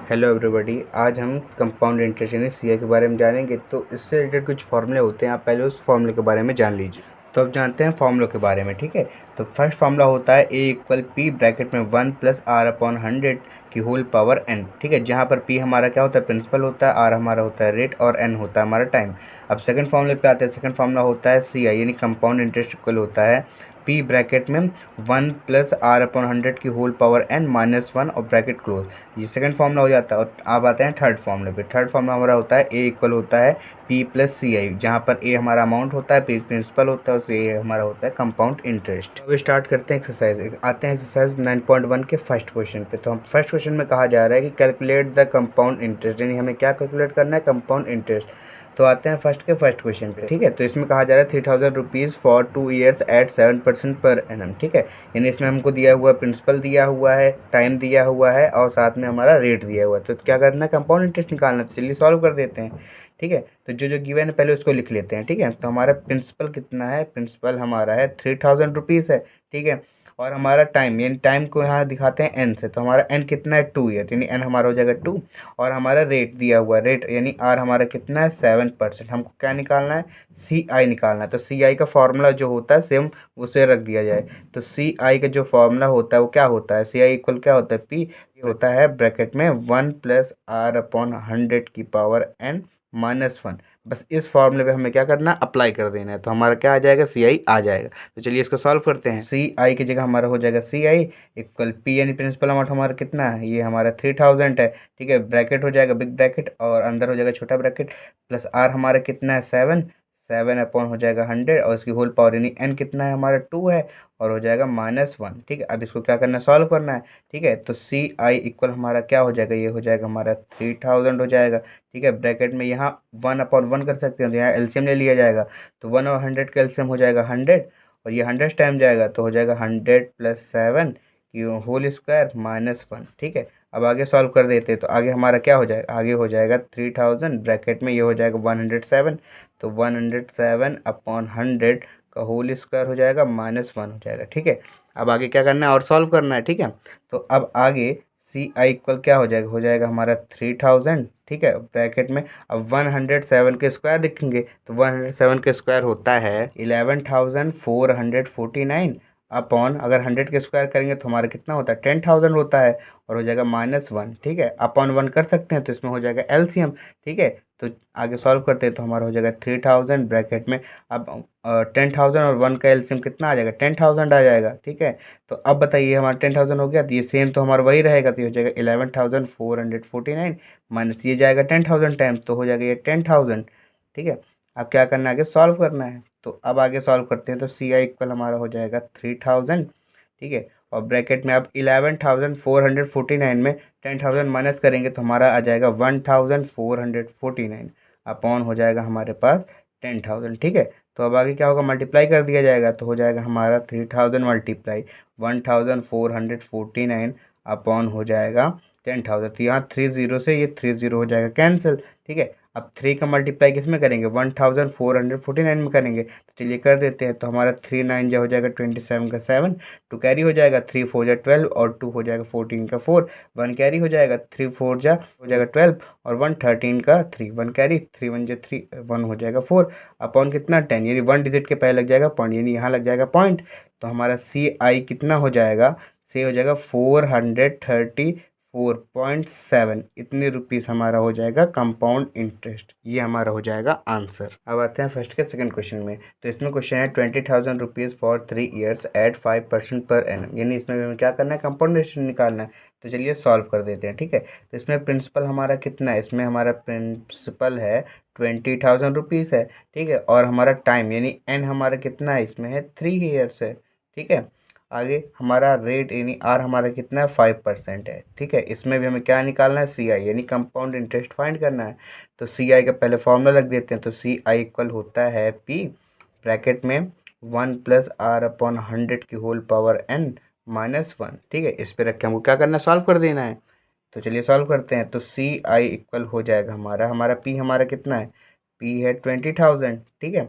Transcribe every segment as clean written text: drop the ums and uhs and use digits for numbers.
Hello everybody. आज हम compound interest यानी सीआई के बारे में जानेंगे। तो इससे रिलेटेड कुछ फॉर्मूले होते हैं, आप पहले उस फॉर्मूले के बारे में जान लीजिए। तो अब जानते हैं फॉर्मूलों के बारे में, ठीक है। तो फर्स्ट फॉर्मूला होता है ए इक्वल पी ब्रैकेट में 1 प्लस आर अपॉन 100 की होल पावर एन, ठीक है। जहाँ पर पी हमारा क्या होता है, प्रिंसिपल होता है, आर हमारा होता है रेट और एन होता है हमारा टाइम। अब सेकंड फॉर्मूले पे आते हैं। सेकंड फॉर्मूला होता है सी आई यानी कंपाउंड इंटरेस्ट इक्वल होता है पी ब्रैकेट में 1 प्लस आर अपॉन 100 की होल पावर एन माइनस 1 और ब्रैकेट क्लोज। ये सेकंड फॉर्मूला हो जाता है। और अब आते हैं थर्ड फॉर्मूले पे। थर्ड फॉर्मूला हमारा होता है ए इक्वल होता है पी प्लस सी आई, जहाँ पर ए हमारा अमाउंट होता है, पी प्रिंसिपल होता है और सी हमारा होता है कंपाउंड इंटरेस्ट। अब स्टार्ट करते हैं एक्सरसाइज। आते हैं एक्सरसाइज 9.1 के फर्स्ट क्वेश्चन पे। तो हम फर्स्ट क्वेश्चन में कहा जा रहा है कि कैलकुलेट द कंपाउंड इंटरेस्ट, यानी हमें क्या कैलकुलेट करना है, कंपाउंड इंटरेस्ट। तो आते हैं फर्स्ट के फर्स्ट क्वेश्चन पे, ठीक है। तो इसमें कहा जा रहा है 3000 rupees for 2 years eight 7% per annum, ठीक है। यानी इसमें हमको दिया हुआ है, प्रिंसिपल दिया हुआ है, टाइम दिया हुआ है और साथ में हमारा रेट दिया हुआ है। तो क्या करना है, कंपाउंड इंटरेस्ट निकालना है। तो चलिए सॉल्व कर देते हैं, ठीक है। तो जो गिवन है पहले उसको लिख लेते हैं, ठीक है। तो हमारा प्रिंसिपल कितना है, प्रिंसिपल हमारा है 3000 रुपीज़ है, ठीक है। और हमारा टाइम, यानी टाइम को यहाँ दिखाते हैं एन से, तो हमारा एन कितना है 2 ईयर, यानी एन हमारा हो जाएगा 2। और हमारा रेट दिया हुआ है, रेट यानी आर हमारा कितना है 7%। हमको क्या निकालना है, सी आई निकालना है। तो सी आई का फॉर्मूला जो होता है सेम उसे रख दिया जाए। तो सी आई का जो फॉर्मूला होता है वो क्या होता है, सी आई इक्वल क्या होता है, पी होता है ब्रैकेट में 1 प्लस आर अपॉन 100 की पावर एन माइनस 1। बस इस फॉर्मूले पे हमें क्या करना है, अप्लाई कर देना है। तो हमारा क्या आ जाएगा, सी आई आ जाएगा। तो चलिए इसको सॉल्व करते हैं। सी आई की जगह हमारा हो जाएगा सी आई इक्वल पी, यानी प्रिंसिपल अमाउंट हमारा कितना है, ये हमारा 3000 है, ठीक है। ब्रैकेट हो जाएगा बिग ब्रैकेट और अंदर हो जाएगा छोटा ब्रैकेट, प्लस आर हमारा कितना है 7 अपॉन हो जाएगा 100 और इसकी होल पावर यानी एन कितना है हमारा 2 है और हो जाएगा -1, ठीक है। अब इसको क्या करना है, सॉल्व करना है, ठीक है। तो सी आई इक्वल हमारा क्या हो जाएगा, ये हो जाएगा हमारा 3000 हो जाएगा, ठीक है। ब्रैकेट में यहाँ 1/1 कर सकते हैं, तो यहाँ एलसीएम ले लिया जाएगा। तो 1 और 100 का एलसीएम हो जाएगा 100 और ये 100 टाइम जाएगा तो हो जाएगा 100 प्लस 7 की होल स्क्वायर -1, ठीक है। अब आगे सॉल्व कर देते हैं। तो आगे हमारा क्या हो जाएगा, आगे हो जाएगा 3000 ब्रैकेट में ये हो जाएगा 107, तो 107 अपॉन 100 का होल स्क्वायर हो जाएगा -1 हो जाएगा, ठीक है। अब आगे क्या करना है और सॉल्व करना है, ठीक है। तो अब आगे सी आई इक्वल क्या हो जाएगा हमारा 3000, ठीक है। ब्रैकेट में अब 107 के स्क्वायर लिखेंगे तो 107 के स्क्वायर होता है 11449 अपॉन, अगर 100 के स्क्वायर करेंगे तो हमारा कितना होता है 10,000 होता है और हो जाएगा -1, ठीक है। अपॉन 1 कर सकते हैं तो इसमें हो जाएगा एलसीएम, ठीक है। तो आगे सॉल्व करते हैं तो हमारा हो जाएगा 3000 ब्रैकेट में अब 10,000 और 1 का एलसीएम कितना आ जाएगा, 10,000 आ जाएगा, ठीक है। तो अब बताइए हमारा 10,000 हो गया, तो ये सेम तो हमारा वही रहेगा, तो ये हो जाएगा 11,449 माइनस ये जाएगा 10,000 टाइम्स, तो हो जाएगा ये 10,000, ठीक है। अब क्या करना है, आगे सॉल्व करना है। तो अब आगे सॉल्व करते हैं। तो सी आई इक्वल हमारा हो जाएगा 3000, ठीक है। और ब्रैकेट में अब 11,449 में 10,000 माइनस करेंगे तो हमारा आ जाएगा 1,449 अपॉन हो जाएगा हमारे पास 10,000, ठीक है। तो अब आगे क्या होगा, मल्टीप्लाई कर दिया जाएगा तो हो जाएगा हमारा 3000 मल्टीप्लाई 1,449 अपॉन हो जाएगा 10,000। तो यहाँ 30 से ये 30 हो जाएगा कैंसिल, ठीक है। अब 3 का मल्टीप्लाई किस में करेंगे, 1,449 में करेंगे। तो चलिए कर देते हैं। तो हमारा 3 9 जो हो जाएगा 27 का 7, 2 कैरी हो जाएगा, 3 4 जा 12 और 2 हो जाएगा 14 का 4, 1 कैरी हो जाएगा, 3 4 जा हो जाएगा 12 और 1 13 का 3, 1 कैरी, 3 1 जा 3, 1 हो जाएगा 4 अपॉन कितना 10, यानी 1 डिजिट के पहले लग जाएगा पॉइंट, यानी यहाँ लग जाएगा पॉइंट। तो हमारा सी आई कितना हो जाएगा, सी हो जाएगा 434.7, इतने रुपीस हमारा हो जाएगा कंपाउंड इंटरेस्ट। ये हमारा हो जाएगा आंसर। अब आते हैं फर्स्ट के सेकंड क्वेश्चन में। तो इसमें क्वेश्चन है 20,000 rupees for 3 years eight 5% per annum, यानी इसमें हमें क्या करना है, कंपाउंड इंटरेस्ट निकालना है। तो चलिए सॉल्व कर देते हैं, ठीक है। तो इसमें प्रिंसिपल हमारा कितना है, इसमें हमारा प्रिंसिपल है 20,000 रुपीज़ है, ठीक है। और हमारा टाइम यानी एन हमारा कितना है, इसमें है 3 ईयर्स है, ठीक है। आगे हमारा रेट यानी आर हमारा कितना है 5% है, ठीक है। इसमें भी हमें क्या निकालना है, सी आई यानी कंपाउंड इंटरेस्ट फाइंड करना है। तो सी आई का पहले फॉर्मूला लग देते हैं। तो सी आई इक्वल होता है पी ब्रैकेट में 1 प्लस आर अपॉन 100 की होल पावर एन -1, ठीक है। इस पे रख के हमको क्या करना है, सॉल्व कर देना है। तो चलिए सॉल्व करते हैं। तो सी आई इक्वल हो जाएगा हमारा पी हमारा कितना है, पी है 20,000, ठीक है।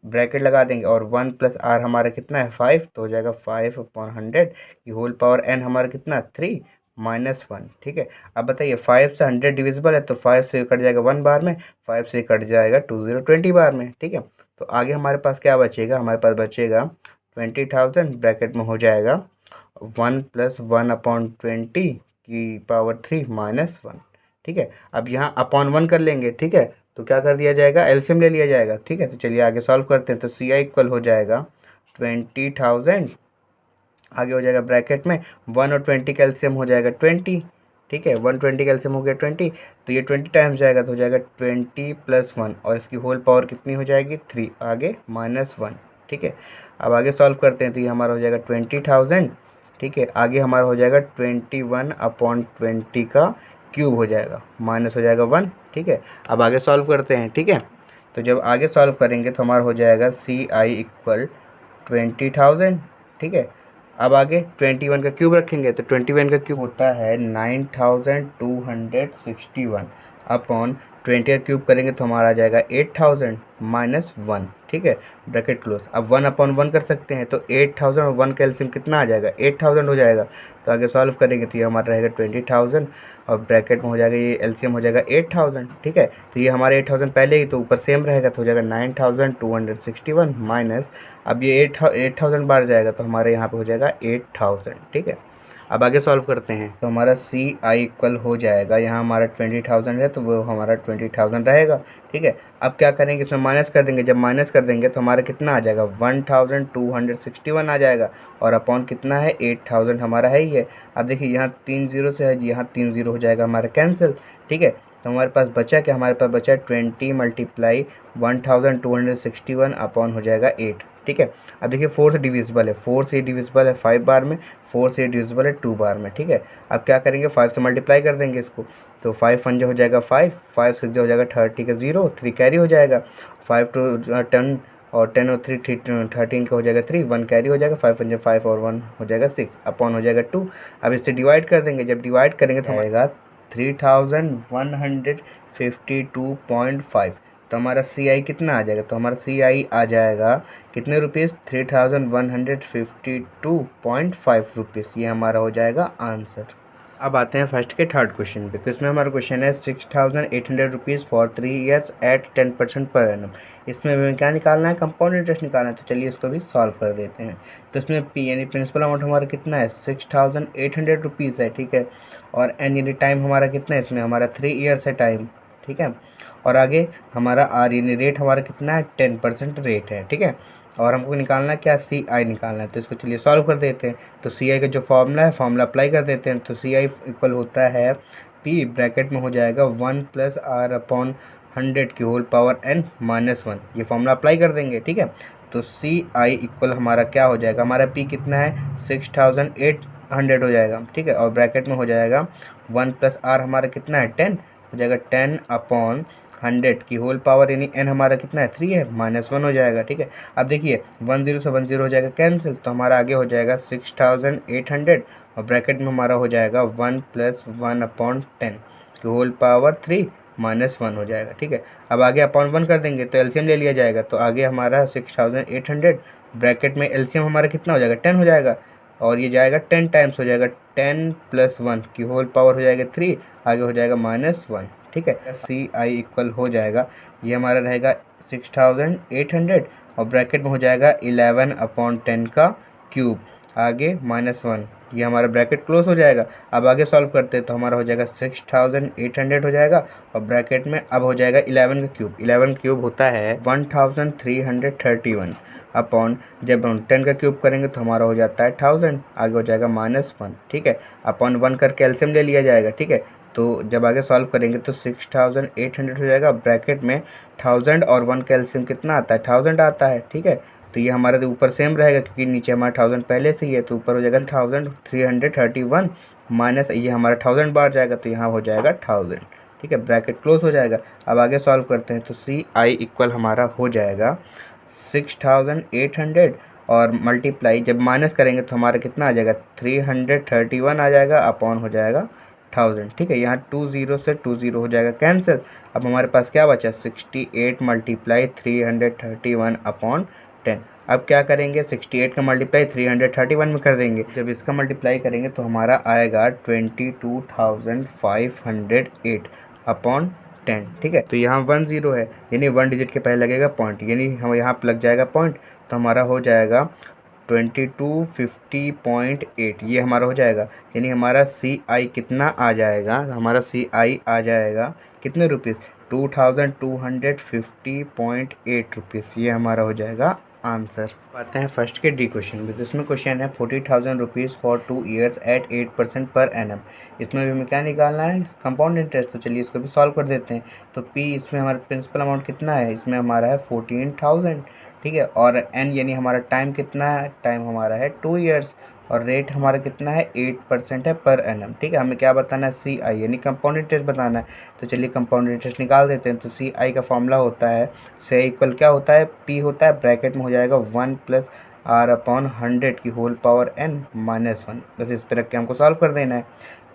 ब्रैकेट लगा देंगे और 1 प्लस आर हमारा कितना है 5, तो हो जाएगा 5 अपॉन 100 की होल पावर एन हमारा कितना 3 -1, ठीक है। अब बताइए 5 से 100 डिविजिबल है, तो 5 से कट जाएगा 1 बार में, 5 से कट जाएगा 20 बार में, ठीक है। तो आगे हमारे पास क्या बचेगा, हमारे पास बचेगा 20,000, ब्रैकेट में हो जाएगा 1 + 1/20 की पावर 3 -1, ठीक है। अब यहाँ अपॉन 1 कर लेंगे, ठीक है। तो क्या कर दिया जाएगा, एलसीएम ले लिया जाएगा, ठीक है। तो चलिए आगे सॉल्व करते हैं। तो सी आई इक्वल हो जाएगा 20,000, आगे हो जाएगा ब्रैकेट में 1 और 20 का एलसीएम हो जाएगा 20, ठीक है। 120 का एलसीएम हो गया 20, तो ये 20 टाइम्स जाएगा तो हो जाएगा 20 + 1, और इसकी होल पावर कितनी हो जाएगी 3, आगे -1, ठीक है। अब आगे सॉल्व करते हैं। तो ये हमारा हो जाएगा 20,000, ठीक है। आगे हमारा हो जाएगा 21/20 का क्यूब हो जाएगा, माइनस हो जाएगा 1, ठीक है। अब आगे सॉल्व करते हैं, ठीक है। तो जब आगे सॉल्व करेंगे तो हमारा हो जाएगा सी आई इक्वल 20,000, ठीक है। अब आगे 21 का क्यूब रखेंगे, तो 21 का क्यूब होता है 9261 अपॉन 20 का क्यूब करेंगे तो हमारा आ जाएगा 8000 -1, ठीक है, ब्रैकेट क्लोज। अब 1/1 कर सकते हैं, तो 8000 और 1 का एलसीएम कितना आ जाएगा 8000 हो जाएगा। तो आगे सॉल्व करेंगे तो ये हमारा रहेगा 20,000 और ब्रैकेट में हो जाएगा ये एलसीएम हो जाएगा 8000, ठीक है। तो ये हमारे 8000 पहले ही तो ऊपर सेम रहेगा, तो हो जाएगा 9261 माइनस, अब ये 8000 बार जाएगा तो हमारे यहाँ पे हो जाएगा 8000, ठीक है। अब आगे सॉल्व करते हैं। तो हमारा सी आई इक्वल हो जाएगा, यहाँ हमारा 20,000 है तो वो हमारा 20,000 रहेगा, ठीक है। अब क्या करेंगे, इसमें माइनस कर देंगे। जब माइनस कर देंगे तो हमारा कितना आ जाएगा 1261 आ जाएगा, और अपॉन कितना है 8000 हमारा है ही है। अब देखिए यहाँ 3 0 से है, यहाँ 3 0 हो जाएगा हमारा कैंसिल, ठीक है। तो हमारे पास बचा क्या, हमारे पास बचा 20 × 1261 अपॉन हो जाएगा 8, ठीक है। अब देखिए 4 से डिविजिबल है, 4 से डिविजिबल है 5 बार में, 4 से डिविजिबल है 2 बार में, ठीक है। अब क्या करेंगे 5 से मल्टीप्लाई कर देंगे इसको, तो 5 × 1 हो जाएगा 5, 5 × 6 हो जाएगा 30 का 0, 3 कैरी हो जाएगा, 5 to 10 और 10 और 3 13 का हो जाएगा 3, 1 कैरी हो जाएगा, 5 × 5 और 1 हो जाएगा 6 अपॉन हो जाएगा 2। अब इससे डिवाइड कर देंगे, जब डिवाइड करेंगे तो आएगा 3152.5, तो हमारा सी आई कितना आ जाएगा, तो हमारा सी आई आ जाएगा कितने रुपीज़ 3152.5 रुपीज़, ये हमारा हो जाएगा आंसर। अब आते हैं फर्स्ट के थर्ड क्वेश्चन पे। तो इसमें हमारा क्वेश्चन है 6,800 rupees for 3 years eight 10% per annum. इसमें हमें क्या निकालना है, कंपाउंड इंटरेस्ट निकालना है। तो चलिए इसको भी सॉल्व कर देते हैं। तो इसमें पी यानी प्रिंसिपल अमाउंट हमारा कितना है 6,800 रुपीज़ है, ठीक है। और एन यानी टाइम हमारा कितना है, इसमें हमारा 3 years है टाइम, ठीक है। और आगे हमारा आर यानी रेट हमारा कितना है 10% रेट है, ठीक है। और हमको निकालना है क्या, सी आई निकालना है। तो इसको चलिए सॉल्व कर देते हैं। तो सी आई का जो फॉर्मूला है, फॉर्मूला अप्लाई कर देते हैं। तो सी आई इक्वल होता है पी, ब्रैकेट में हो जाएगा 1 + R/100 की होल पावर n -1, ये फॉर्मूला अप्लाई कर देंगे, ठीक है। तो सी आई इक्वल हमारा क्या हो जाएगा, हमारा पी कितना है 6,800 हो जाएगा, ठीक है। और ब्रैकेट में हो जाएगा 1 + R हमारा कितना है 10 हो जाएगा, 10/100 की होल पावर यानी n हमारा कितना है 3 है, -1 हो जाएगा, ठीक है। अब देखिए 10 से 10 हो जाएगा कैंसिल, तो हमारा आगे हो जाएगा 6,800 और ब्रैकेट में हमारा हो जाएगा 1 + 1/10 की होल पावर 3 -1 हो जाएगा, ठीक है। अब आगे अपॉन 1 कर देंगे तो एलसीएम ले लिया जाएगा। तो आगे हमारा 6,800 ब्रैकेट में एलसीएम हमारा कितना हो जाएगा 10 हो जाएगा, और ये जाएगा 10 टाइम्स हो जाएगा, 10 + 1 की होल पावर हो जाएगा 3, आगे हो जाएगा -1, ठीक है। सी आई इक्वल हो जाएगा, ये हमारा रहेगा 6,800 और ब्रैकेट में हो जाएगा 11/10 का क्यूब, आगे -1, ये हमारा ब्रैकेट क्लोज हो जाएगा। अब आगे सॉल्व करते हैं तो हमारा हो जाएगा 6,800 हो जाएगा और ब्रैकेट में अब हो जाएगा 11 का क्यूब, 11 क्यूब होता है 1331 अपॉन, जब हम 10 का क्यूब करेंगे तो हमारा हो जाता है 1000, आगे हो जाएगा -1, ठीक है। अपॉन 1 करके एलसीएम ले लिया जाएगा, ठीक है। तो जब आगे सॉल्व करेंगे तो 6,800 हो जाएगा, ब्रैकेट में 1000 और 1 का एलसीएम कितना आता है 1000 आता है, ठीक है। तो ये हमारे ऊपर सेम रहेगा क्योंकि नीचे हमारा 1000 पहले से ही है, तो ऊपर हो जाएगा 1331 माइनस ये हमारा 1000 बार जाएगा, तो यहाँ हो जाएगा 1000, ठीक है, ब्रैकेट क्लोज हो जाएगा। अब आगे सॉल्व करते हैं। तो सी आई इक्वल हमारा हो जाएगा 6,800 और मल्टीप्लाई जब माइनस करेंगे तो हमारा कितना आ जाएगा 331 आ जाएगा, अपॉन हो जाएगा 1000, ठीक है। यहाँ 20 से 20 हो जाएगा कैंसिल। अब हमारे पास क्या बचा 68 × 331/10, अब क्या करेंगे, 68 का मल्टीप्लाई 331 में कर देंगे। जब इसका मल्टीप्लाई करेंगे तो हमारा आएगा 22,508 अपॉन 10। ठीक है, तो यहाँ 1 0 है, यानी 1 डिजिट के पहले लगेगा पॉइंट, यानी हम यहाँ पर लग जाएगा पॉइंट, तो हमारा हो जाएगा 2250.8, ये हमारा हो जाएगा। यानी हमारा CI कितना आ जाएगा, हमारा CI आ जाएगा कितने रुपीज़, 2250.8 रुपीज़, ये हमारा हो जाएगा आंसर। आते हैं फर्स्ट के डी क्वेश्चन में। तो इसमें क्वेश्चन है 40,000 rupees for 2 years eight 8% per annum. इसमें भी हमें क्या निकालना है, कंपाउंड इंटरेस्ट। तो चलिए इसको भी सॉल्व कर देते हैं। तो पी इसमें हमारा प्रिंसिपल अमाउंट कितना है, इसमें हमारा है 14,000। ठीक है, और एन यानी हमारा टाइम कितना है, टाइम हमारा है 2 ईयर्स, और रेट हमारा कितना है 8% है पर एनम। ठीक है, हमें क्या बताना है, CI यानी कंपाउंड इंटरेस्ट बताना है। तो चलिए कंपाउंड इंटरेस्ट निकाल देते हैं। तो CI का फॉर्मूला होता है, से इक्वल क्या होता है, P होता है, ब्रैकेट में हो जाएगा 1 + R/100 की होल पावर n -1। बस इस पर रख के हमको सॉल्व कर देना है।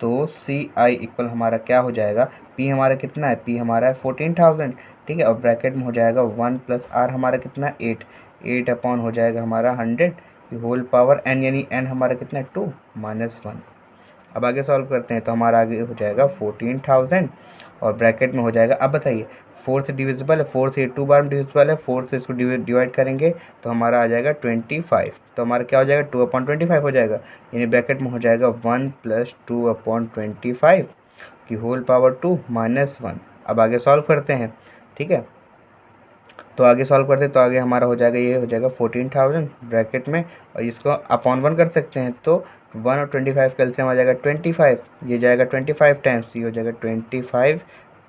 तो CI इक्वल हमारा क्या हो जाएगा, P हमारा कितना है, P हमारा है 14,000। ठीक है, और ब्रैकेट में हो जाएगा 1 + R हमारा कितना है 8 अपॉन हो जाएगा हमारा 100 की होल पावर n, यानी n हमारा कितना है 2 -1। अब आगे सॉल्व करते हैं। तो हमारा आगे हो जाएगा 14,000 और ब्रैकेट में हो जाएगा, अब बताइए 4 से डिविजिबल है, 4 से 2 बार में डिविजिबल है, 4 से इसको डिवाइड करेंगे तो हमारा आ जाएगा 25। तो हमारा क्या हो जाएगा, 2/25 हो जाएगा, यानी ब्रैकेट में हो जाएगा 1 + 2/25 की होल पावर 2 -1। अब आगे सॉल्व करते हैं। ठीक है, तो आगे सॉल्व करते हैं। तो आगे हमारा हो जाएगा, ये हो जाएगा 14,000 ब्रैकेट में, और इसको अपॉन 1 कर सकते हैं। तो 1 और 25 का एलसीएम आ जाएगा 25, ये जाएगा 25 टाइम्स, ये हो जाएगा 25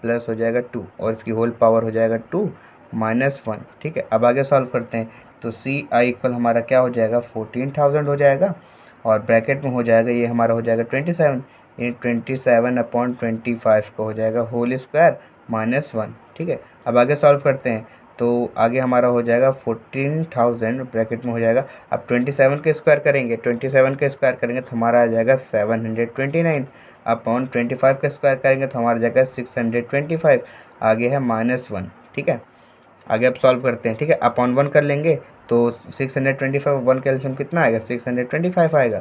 प्लस हो जाएगा 2, और इसकी होल पावर हो जाएगा 2 -1। ठीक है, अब आगे सॉल्व करते हैं। तो CI इक्वल हमारा क्या हो जाएगा, 14,000 हो जाएगा, और ब्रैकेट में हो जाएगा, ये हमारा हो जाएगा 27, ये 27/25 का हो जाएगा होल स्क्वायर -1। ठीक है, अब आगे सॉल्व करते हैं। तो आगे हमारा हो जाएगा 14,000 ब्रैकेट में हो जाएगा, अब 27 के स्क्वायर करेंगे, 27 के स्क्वायर करेंगे तो हमारा आ जाएगा 729 अपॉन 25 का स्क्वायर करेंगे तो हमारा जाएगा 625, आगे है -1। ठीक है, आगे अब सॉल्व करते हैं। ठीक है, अपॉन 1 कर लेंगे तो 625, 1 का एलसीएम कितना आएगा, 625 आएगा।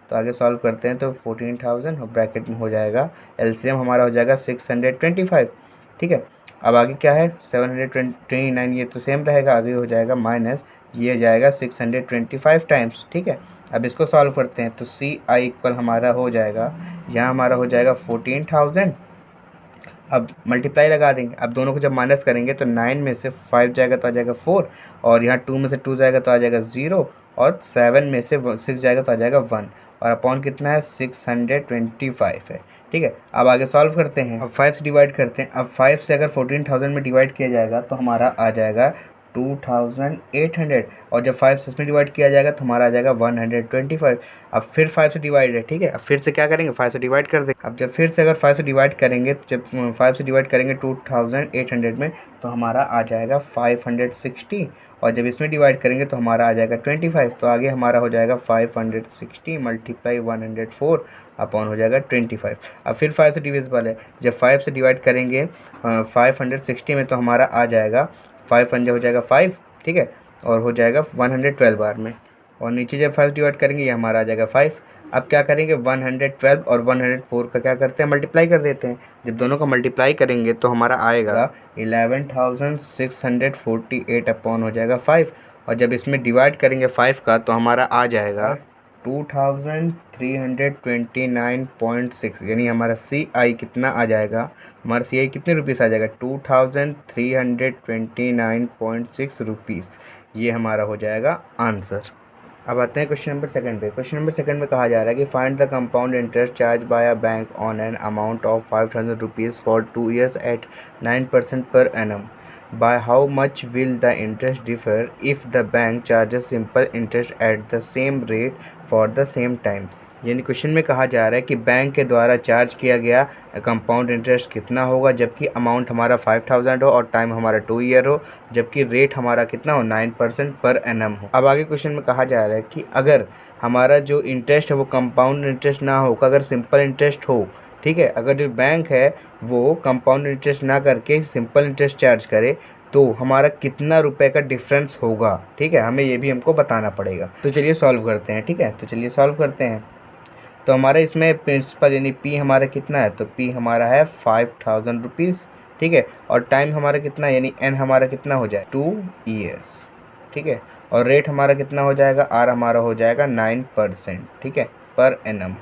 तो आगे सॉल्व करते हैं। तो 14,000 और ब्रैकेट में हो जाएगा, एलसीएम हमारा हो जाएगा 625। ठीक है, अब आगे क्या है, 729, ये तो सेम रहेगा, आगे हो जाएगा माइनस, ये जाएगा 625 टाइम्स। ठीक है, अब इसको सॉल्व करते हैं। तो CI इक्वल हमारा हो जाएगा, यहाँ हमारा हो जाएगा 14,000, अब मल्टीप्लाई लगा देंगे। अब दोनों को जब माइनस करेंगे तो 9 में से 5 जाएगा तो आ जाएगा 4, और यहाँ 2 में से 2 जाएगा तो आ जाएगा 0, और 7 में से 6 जाएगा तो आ जाएगा 1, और अपॉन कितना है 625 है। ठीक है, अब आगे सॉल्व करते हैं। अब 5 से डिवाइड करते हैं। अब 5 से अगर 14,000 में डिवाइड किया जाएगा तो हमारा आ जाएगा 2,800, और जब 5 से इसमें डिवाइड किया जाएगा तो हमारा आ जाएगा 125। अब फिर 5 से डिवाइड है। ठीक है, अब फिर से क्या करेंगे, 5 से डिवाइड कर देंगे। अब जब फिर से अगर 5 से डिवाइड करेंगे, जब 5 से डिवाइड करेंगे 2,800 में तो हमारा आ जाएगा 560, और जब इसमें डिवाइड करेंगे तो हमारा आ जाएगा 25। तो आगे हमारा हो जाएगा 560 × 104 अपॉन हो जाएगा 25। अब फिर 5 से डिविजिबल है, जब 5 से डिवाइड करेंगे 560 में तो हमारा आ जाएगा 5 पंजा हो जाएगा 5। ठीक है, और हो जाएगा 112 बार में, और नीचे जब 5 डिवाइड करेंगे ये हमारा आ जाएगा 5। अब क्या करेंगे, 112 और 104 का क्या करते हैं, मल्टीप्लाई कर देते हैं। जब दोनों का मल्टीप्लाई करेंगे तो हमारा आएगा 11,648 अपॉन हो जाएगा 5, और जब इसमें डिवाइड करेंगे 5 का तो हमारा आ जाएगा 2,329.6, यानी हमारा CI कितना आ जाएगा, हमारा CI कितने रुपीस आ जाएगा, 2,329.6 रुपीज़, ये हमारा हो जाएगा आंसर। अब आते हैं क्वेश्चन नंबर सेकंड पे। क्वेश्चन नंबर सेकंड में कहा जा रहा है कि find the compound interest charge by a bank on an amount of 5,000 rupees for 2 years at 9% per annum. By how much will the interest differ if the bank charges simple interest at the same rate for the same time? यानी question में कहा जा रहा है कि bank के द्वारा charge किया गया कंपाउंड इंटरेस्ट कितना होगा जबकि अमाउंट हमारा 5,000 हो और टाइम हमारा 2 ईयर हो, जबकि रेट हमारा कितना हो 9% पर एनम हो। अब आगे क्वेश्चन में कहा जा रहा है कि अगर हमारा जो इंटरेस्ट है वो कंपाउंड इंटरेस्ट ना हो, अगर सिंपल इंटरेस्ट हो, ठीक है, अगर जो बैंक है वो कंपाउंड इंटरेस्ट ना करके सिंपल इंटरेस्ट चार्ज करे, तो हमारा कितना रुपए का डिफरेंस होगा, ठीक है, हमें ये भी हमको बताना पड़ेगा। तो चलिए सॉल्व करते हैं, ठीक है, तो चलिए सॉल्व करते हैं। तो हमारा इसमें प्रिंसिपल यानी पी हमारा कितना है, तो पी हमारा है 5000 रुपीज़, ठीक है, और टाइम हमारा कितना है यानी एन हमारा कितना हो जाए 2 ईयर्स, ठीक है, और रेट हमारा कितना हो जाएगा, आर हमारा हो जाएगा 9%, ठीक है, पर एनम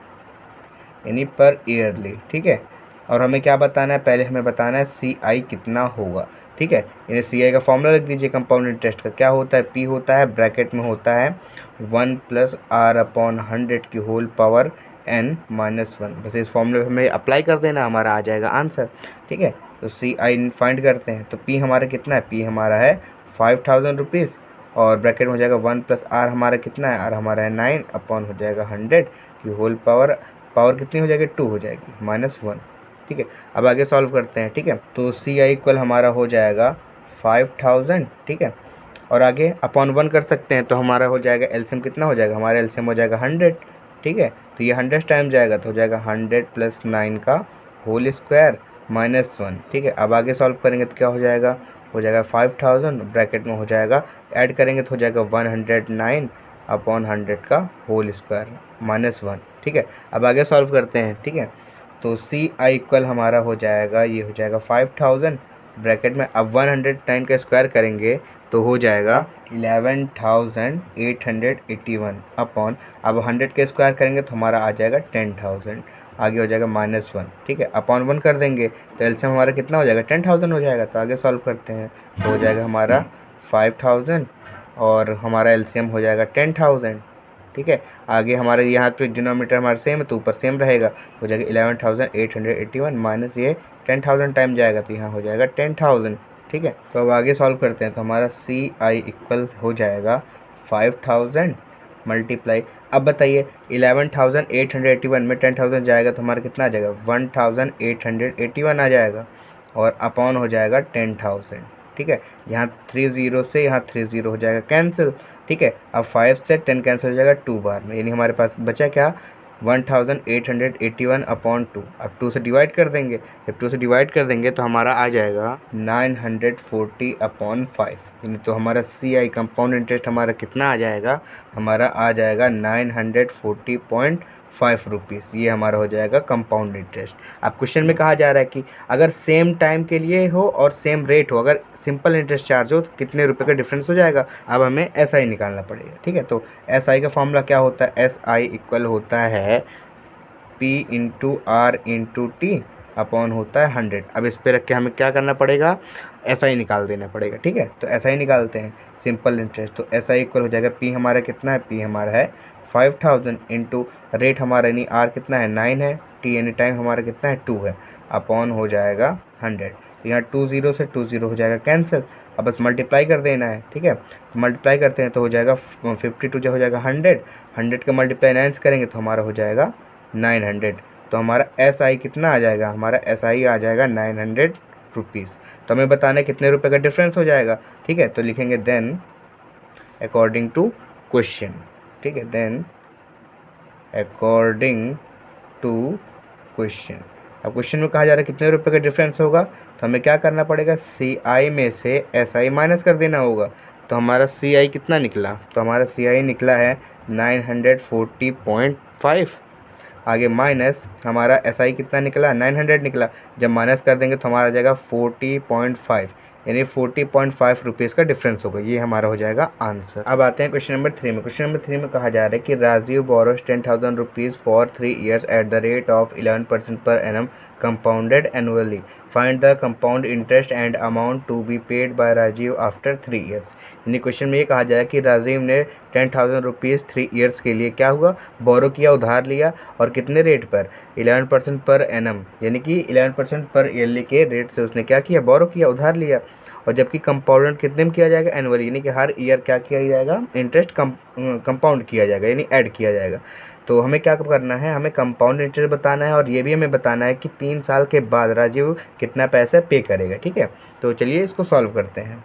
यानी पर ईयरली, ठीक है। और हमें क्या बताना है, पहले हमें बताना है सी आई कितना होगा, ठीक है। यानी सी आई का फॉर्मूला लिख दीजिए कंपाउंड इंटरेस्ट का, क्या होता है, पी होता है ब्रैकेट में होता है 1+r/100 की होल पावर n-1। बस इस फॉर्मूले हमें अप्लाई कर देना, हमारा आ जाएगा आंसर, ठीक है। तो सी आई फाइंड करते हैं, तो पी हमारा कितना है, पी हमारा है 5000 रुपीज़, और ब्रैकेट में हो जाएगा 1+r हमारा कितना है, आर हमारा है 9 अपॉन हो जाएगा 100 की होल पावर, पावर कितनी हो जाएगी 2 हो जाएगी -1, ठीक है। अब आगे सॉल्व करते हैं, ठीक है। तो सी आई इक्वल हमारा हो जाएगा 5000, ठीक है, और आगे अपॉन 1 कर सकते हैं, तो हमारा हो जाएगा एलसीएम कितना हो जाएगा, हमारा एलसीएम हो जाएगा 100, ठीक है। तो ये 100 टाइम जाएगा तो हो जाएगा 100 + 9 का होल स्क्वायर -1, ठीक है। अब आगे सॉल्व करेंगे तो क्या हो जाएगा 5000 ब्रैकेट में हो जाएगा, ऐड करेंगे तो हो जाएगा 109 अपॉन 100 का होल स्क्वायर -1, ठीक है। अब आगे सॉल्व करते हैं, ठीक है। तो सी आई इक्वल हमारा हो जाएगा, ये हो जाएगा 5000 ब्रैकेट में, अब 109 का स्क्वायर करेंगे तो हो जाएगा 11881 अपॉन, अब 100 के स्क्वायर करेंगे तो हमारा आ जाएगा 10000, आगे हो जाएगा -1, ठीक है, अपॉन 1 कर देंगे तो एलसीएम हमारा कितना हो जाएगा 10000 हो जाएगा। तो आगे सॉल्व करते हैं, तो हो जाएगा हमारा 5000 और हमारा एलसीएम हो जाएगा 10000, ठीक है। आगे हमारे यहाँ पे डिनोमिनेटर हमारा सेम है तो ऊपर सेम रहेगा, हो जाएगा 11881 माइनस ये 10000 टाइम जाएगा तो यहाँ हो जाएगा 10000, ठीक है। तो अब आगे सॉल्व करते हैं, तो हमारा सी आई इक्वल हो जाएगा 5000 मल्टीप्लाई, अब बताइए 11881 में 10000 जाएगा तो हमारा कितना आ जाएगा 1881 आ जाएगा, और अपॉन हो जाएगा 10000, ठीक है। यहाँ 30 से यहाँ 30 हो जाएगा कैंसिल, ठीक है। अब 5 से 10 कैंसिल हो जाएगा 2 बार में, यानी हमारे पास बचा क्या 1881 अपॉन 2। अब 2 से डिवाइड कर देंगे, जब 2 से डिवाइड कर देंगे तो हमारा आ जाएगा 940 अपॉन 5, यानी तो हमारा सी आई कंपाउंड इंटरेस्ट हमारा कितना आ जाएगा, हमारा आ जाएगा 940.5 रुपीज़, ये हमारा हो जाएगा कंपाउंड इंटरेस्ट। अब क्वेश्चन में कहा जा रहा है कि अगर सेम टाइम के लिए हो और सेम रेट हो, अगर सिंपल इंटरेस्ट चार्ज हो तो कितने रुपए का डिफरेंस हो जाएगा। अब हमें एस आई निकालना पड़ेगा, ठीक है। तो एस आई का फॉर्मूला क्या होता है, एस आई इक्वल होता है P into R into T upon होता है 100। अब इस पे रख के हमें क्या करना पड़ेगा, एस आई निकाल देना पड़ेगा, ठीक है। तो एस आई निकालते हैं, सिंपल इंटरेस्ट, तो एस आई इक्वल हो जाएगा पी हमारा कितना है, पी हमारा है 5000 इंटू रेट हमारा यानी आर कितना है 9 है, टी यानी टाइम हमारा कितना है 2 है, अपॉन हो जाएगा 100। यहाँ 20 से 20 हो जाएगा कैंसिल, अब बस मल्टीप्लाई कर देना है, ठीक है। तो मल्टीप्लाई करते हैं तो हो जाएगा 52 जो हो जाएगा 100 का मल्टीप्लाई 9 से करेंगे तो हमारा हो जाएगा 900। तो हमारा एस आई कितना आ जाएगा, हमारा एस आई आ जाएगा 900 रुपीज़। तो हमें बताना है कितने रुपए का डिफरेंस हो जाएगा, ठीक है। तो लिखेंगे देन अकॉर्डिंग टू क्वेश्चन, ठीक है, देन अकॉर्डिंग टू क्वेश्चन। अब क्वेश्चन में कहा जा रहा है कितने रुपए का डिफरेंस होगा, तो हमें क्या करना पड़ेगा, सी आई में से एस आई माइनस कर देना होगा। तो हमारा सी आई कितना निकला, तो हमारा सी आई निकला है 940.5, आगे माइनस हमारा एस आई कितना निकला 900 निकला, जब माइनस कर देंगे तो हमारा आ जाएगा 40.5, यानी 40.5 रुपीज़ का डिफरेंस होगा, ये हमारा हो जाएगा आंसर। अब आते हैं क्वेश्चन नंबर 3 में। क्वेश्चन नंबर 3 में कहा जा रहा है कि Rajiv borrows 10,000 rupees for 3 years at the rate of 11% per annum compounded annually, find the compound interest and amount to be paid by Rajiv after 3 years. यानी क्वेश्चन में ये कहा जा रहा है कि राजीव ने 10,000 रुपीज़ 3 ईयर्स के लिए क्या हुआ, बोरो किया, उधार लिया, और कितने रेट पर 11% पर एनम, यानी कि 11% पर ईयरली के रेट से उसने क्या किया, बोरो किया, उधार लिया। और जबकि कंपाउंड कितने में किया जाएगा, एनुअली, यानी कि हर ईयर क्या किया जाएगा, इंटरेस्ट कंपाउंड किया जाएगा, यानी ऐड किया जाएगा। तो हमें क्या करना है, हमें कंपाउंड इंटरेस्ट बताना है, और ये भी हमें बताना है कि 3 साल के बाद राजीव कितना पैसा पे करेगा, ठीक है। तो चलिए इसको सॉल्व करते हैं।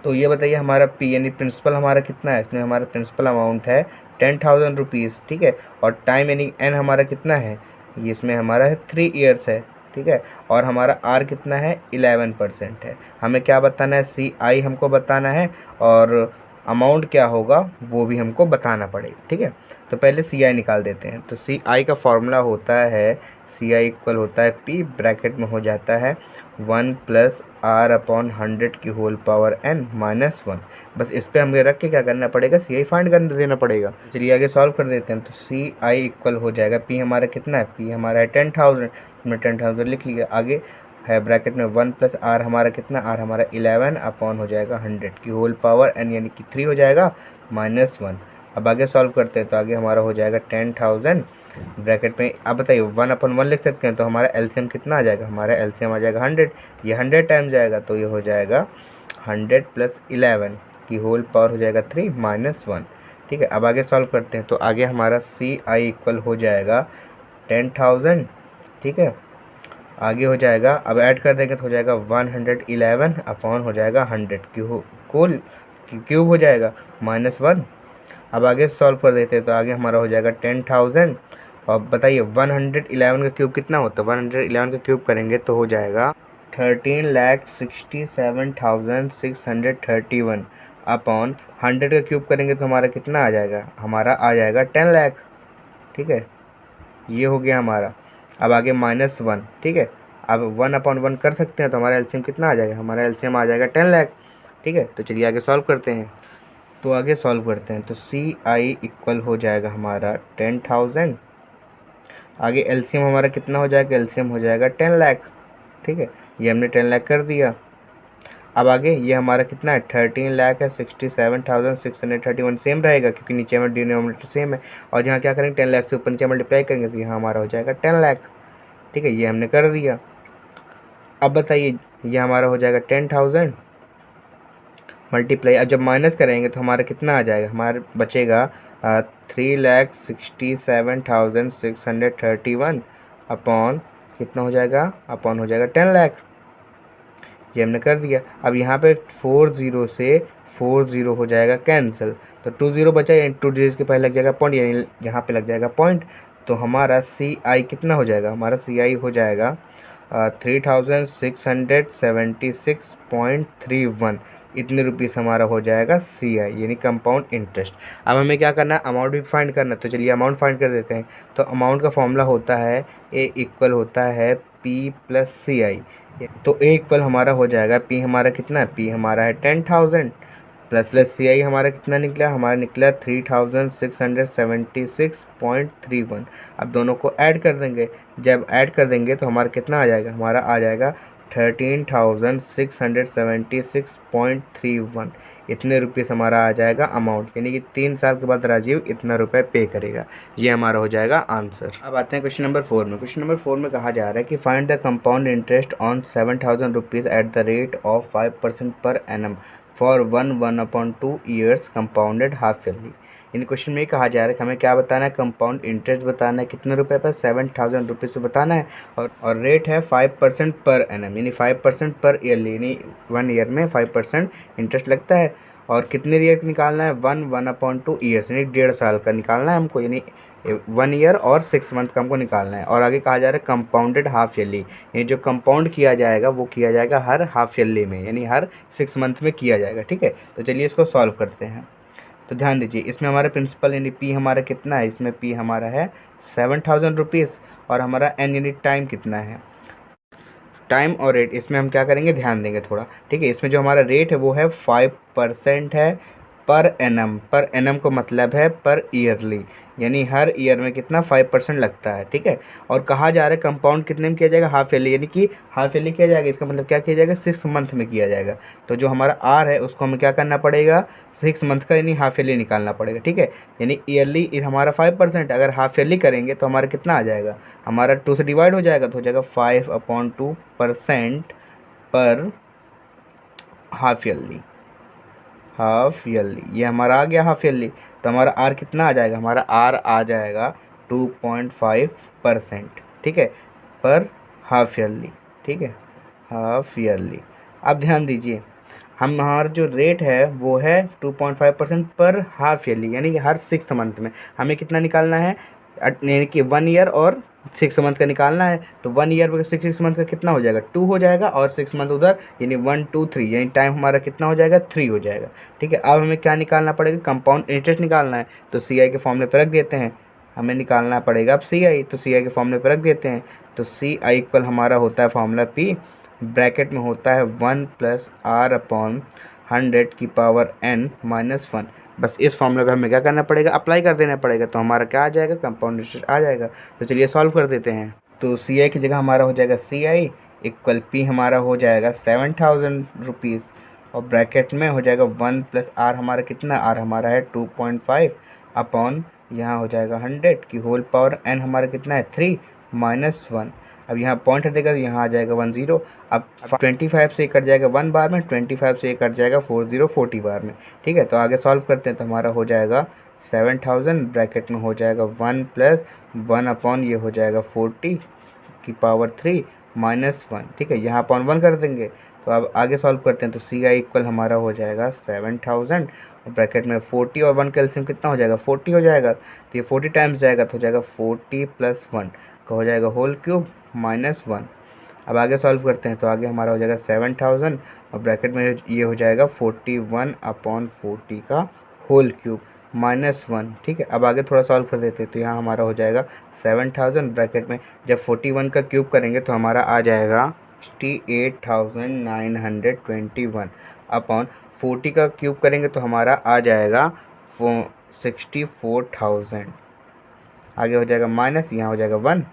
तो ये बताइए हमारा पी यानी प्रिंसिपल हमारा कितना है, इसमें हमारा प्रिंसिपल अमाउंट है 10,000 रुपीज़, ठीक है, और टाइम यानी एन हमारा कितना है, ये इसमें हमारा है 3 ईयर्स है, ठीक है, और हमारा आर कितना है 11% है। हमें क्या बताना है, सी आई हमको बताना है, और अमाउंट क्या होगा वो भी हमको बताना पड़ेगा, ठीक है। तो पहले सी आई निकाल देते हैं। तो सी आई का फॉर्मूला होता है, सी आई इक्वल होता है पी, ब्रैकेट में हो जाता है 1 + R/100 की होल पावर n माइनस 1। बस इस पर हमें रख के क्या करना पड़ेगा, सी आई फाइंड कर देना पड़ेगा। चलिए आगे सॉल्व कर देते हैं। तो सी आई इक्वल हो जाएगा, पी हमारा कितना है, पी हमारा है 10,000, हमने 10,000 लिख लिया। आगे है ब्रैकेट में 1 + R हमारा कितना, R हमारा 11 अपॉन हो जाएगा 100 की होल पावर n यानी कि 3 हो जाएगा माइनस 1। अब आगे सॉल्व करते हैं। तो आगे हमारा हो जाएगा 10,000 ब्रैकेट में, अब बताइए 1/1 लिख सकते हैं, तो हमारा एलसीएम कितना आ जाएगा, हमारा एलसीएम आ जाएगा 100। ये 100 टाइम जाएगा तो ये हो जाएगा 100 + 11 की होल पावर हो जाएगा 3 माइनस 1, ठीक है। अब आगे सॉल्व करते हैं। तो आगे हमारा सी आई इक्वल हो जाएगा 10,000, ठीक है। आगे हो जाएगा, अब ऐड कर देंगे तो हो जाएगा 111 अपॉन हो जाएगा 100 क्यूब हो जाएगा माइनस 1। अब आगे सॉल्व कर देते हैं। तो आगे हमारा हो जाएगा 10,000, और बताइए 111 का क्यूब कितना होता है, 111 का क्यूब करेंगे तो हो जाएगा 13,67,631 अपॉन 100 का क्यूब करेंगे तो हमारा कितना आ जाएगा, हमारा आ जाएगा 10 लाख, ठीक है। ये हो गया हमारा। अब आगे माइनस 1, ठीक है। अब 1/1 कर सकते हैं तो हमारा एलसीएम कितना आ जाएगा, हमारा एलसीएम आ जाएगा 10 लाख, ठीक है। तो चलिए आगे सॉल्व करते हैं। तो आगे सॉल्व करते हैं। तो सी आई इक्वल हो जाएगा हमारा 10,000, आगे एलसीएम हमारा कितना हो जाएगा, एलसीएम हो जाएगा 10 लाख, ठीक है। ये हमने 10 लाख कर दिया। अब आगे ये हमारा कितना है, 13 लाख है 67,631 सेम रहेगा क्योंकि नीचे में डिनोमिनेटर सेम है, और यहाँ क्या करेंगे 10 लाख से ऊपर नीचे मल्टीप्लाई करेंगे तो यहाँ हमारा हो जाएगा 10 लाख, ठीक है। ये हमने कर दिया। अब बताइए ये हमारा हो जाएगा 10,000 मल्टीप्लाई, अब जब माइनस करेंगे तो हमारा कितना आ जाएगा, हमारा बचेगा 3,67,631 अपॉन कितना हो जाएगा, अपॉन हो जाएगा 10 लाख। ये हमने कर दिया। अब यहाँ पे 40 से 40 हो जाएगा कैंसिल, तो 20 बचा, यानी 2 डिजिट के पहले लग जाएगा पॉइंट, यानी यहाँ पे लग जाएगा पॉइंट। तो हमारा सी आई कितना हो जाएगा, हमारा सी आई हो जाएगा 3,676.31, इतने रुपीस हमारा हो जाएगा सी आई यानी कंपाउंड इंटरेस्ट। अब हमें क्या करना है, अमाउंट भी फाइंड करना है। तो चलिए अमाउंट फाइंड कर देते हैं। तो अमाउंट का फॉर्मूला होता है ए इक्वल होता है पी प्लस सी आई। तो ए इक्वल हमारा हो जाएगा, पी हमारा कितना है, पी हमारा है 10,000 प्लस सी आई हमारा कितना निकला, हमारा निकला 3,676.31। अब दोनों को ऐड कर देंगे, जब ऐड कर देंगे तो हमारा कितना आ जाएगा, हमारा आ जाएगा 13,676.31, इतने रुपीस हमारा आ जाएगा अमाउंट, यानी कि 3 साल के बाद राजीव इतना रुपए पे करेगा। ये हमारा हो जाएगा आंसर। अब आते हैं क्वेश्चन नंबर 4 में। क्वेश्चन नंबर 4 में कहा जा रहा है कि find the compound interest on 7,000 rupees eight the rate of 5% per annum for 1/2 years compounded half yearly. In question में कहा जा रहा है कि हमें क्या बताना है, कंपाउंड इंटरेस्ट बताना है, कितने रुपए पर, 7,000 रुपीज़ पे बताना है, और रेट है 5% पर एनम यानी 5% पर ईयरली, यानी 1 ईयर में 5% इंटरेस्ट लगता है। और कितने ईयर निकालना है, 1/2 ईयर्स यानी 1.5 साल का निकालना है हमको, यानी 1 ईयर और 6 मंथ का हमको निकालना है। और आगे कहा जा रहा है कंपाउंडेड हाफ ईयरली, ये जो कंपाउंड किया जाएगा वो किया जाएगा हर हाफ ईयरली में, यानी हर 6 मंथ में किया जाएगा, ठीक है। तो चलिए इसको सॉल्व करते हैं। तो ध्यान दीजिए, इसमें हमारा प्रिंसिपल यानी पी हमारा कितना है, इसमें पी हमारा है 7,000 रुपीज़, और हमारा एन यानी टाइम कितना है, टाइम और रेट, इसमें हम क्या करेंगे, ध्यान देंगे थोड़ा, ठीक है। इसमें जो हमारा रेट है वो है 5% है पर एनम, पर एनम को मतलब है पर ईयरली, यानी हर ईयर में कितना 5% लगता है, ठीक है। और कहा जा रहा है कंपाउंड कितने में किया जाएगा, हाफ ईयरली, यानी कि हाफ ईयरली किया जाएगा, इसका मतलब क्या किया जाएगा, 6 मंथ में किया जाएगा। तो जो हमारा आर है उसको हमें क्या करना पड़ेगा, 6 मंथ का यानी हाफ ईयरली निकालना पड़ेगा, ठीक है। यानी ईयरली हमारा 5%, अगर हाफ ईयरली करेंगे तो हमारा कितना आ जाएगा, हमारा 2 से डिवाइड हो जाएगा तो हो जाएगा 5/2% पर हाफ ईयरली, हाफ ईयरली, ये हमारा आ गया हाफ ईयरली। तो हमारा आर कितना आ जाएगा, हमारा आर आ जाएगा 2.5%, ठीक है, पर हाफ ईयरली, ठीक है, हाफ ईयरली। अब ध्यान दीजिए, हमारा जो रेट है वो है 2.5% पर हाफ ईयरली, यानी कि हर 6 मंथ में हमें कितना निकालना है, यानी कि 1 ईयर और 6 मंथ का निकालना है। तो 1 ईयर पर 6 मंथ का कितना हो जाएगा, 2 हो जाएगा, और 6 मंथ उधर, यानी 1 2 3, यानी टाइम हमारा कितना हो जाएगा, 3 हो जाएगा। ठीक है, अब हमें क्या निकालना पड़ेगा, कंपाउंड इंटरेस्ट निकालना है। तो सी आई के फॉर्मूले पर रख देते हैं, हमें निकालना पड़ेगा अब सी आई। तो सी आई के फॉर्मूले पर रख देते हैं। तो सी आई इक्वल हमारा होता है फॉर्मूला पी, ब्रैकेट में होता है 1 + r/100⁻n-1। बस इस फॉर्मूले पे हमें क्या करना पड़ेगा, अप्लाई कर देना पड़ेगा। तो हमारा क्या आ जाएगा, कंपाउंड इंटरेस्ट आ जाएगा। तो चलिए सॉल्व कर देते हैं। तो सी आई की जगह हमारा हो जाएगा सी आई इक्वल पी हमारा हो जाएगा 7000 रुपीज़, और ब्रैकेट में हो जाएगा 1 + r हमारा कितना, r हमारा है 2.5 अपॉन यहाँ हो जाएगा 100 की होल पावर n हमारा कितना है 3 - 1। अब यहाँ पॉइंट हटेगा तो यहाँ आ जाएगा 10। अब 25 से ये कट जाएगा 1 बार में, 25 से ये कट जाएगा 40 बार में। ठीक है, तो आगे सॉल्व करते हैं। तो हमारा हो जाएगा 7000 ब्रैकेट में हो जाएगा 1 + 1 अपॉन ये हो जाएगा 40 की पावर 3 - 1। ठीक है, यहाँ अपॉन 1 कर देंगे। तो अब आगे सॉल्व करते हैं। तो सी आई इक्वल हमारा हो जाएगा 7000, ब्रैकेट में 40 और 1 का एलसीएम कितना हो जाएगा, 40 हो जाएगा। तो ये 40 टाइम्स जाएगा तो हो जाएगा 40 + 1 का हो जाएगा होल क्यूब -1। अब आगे सॉल्व करते हैं। तो आगे हमारा हो जाएगा 7000 और ब्रैकेट में ये हो जाएगा 41/40 का होल क्यूब -1। ठीक है, अब आगे थोड़ा सॉल्व कर देते हैं। तो यहाँ हमारा हो जाएगा 7000 ब्रैकेट में जब 41 का क्यूब करेंगे तो हमारा आ जाएगा 68,921 अपॉन 40 का क्यूब करेंगे तो हमारा आ जाएगा 64,000। आगे हो जाएगा माइनस, यहाँ हो जाएगा 1।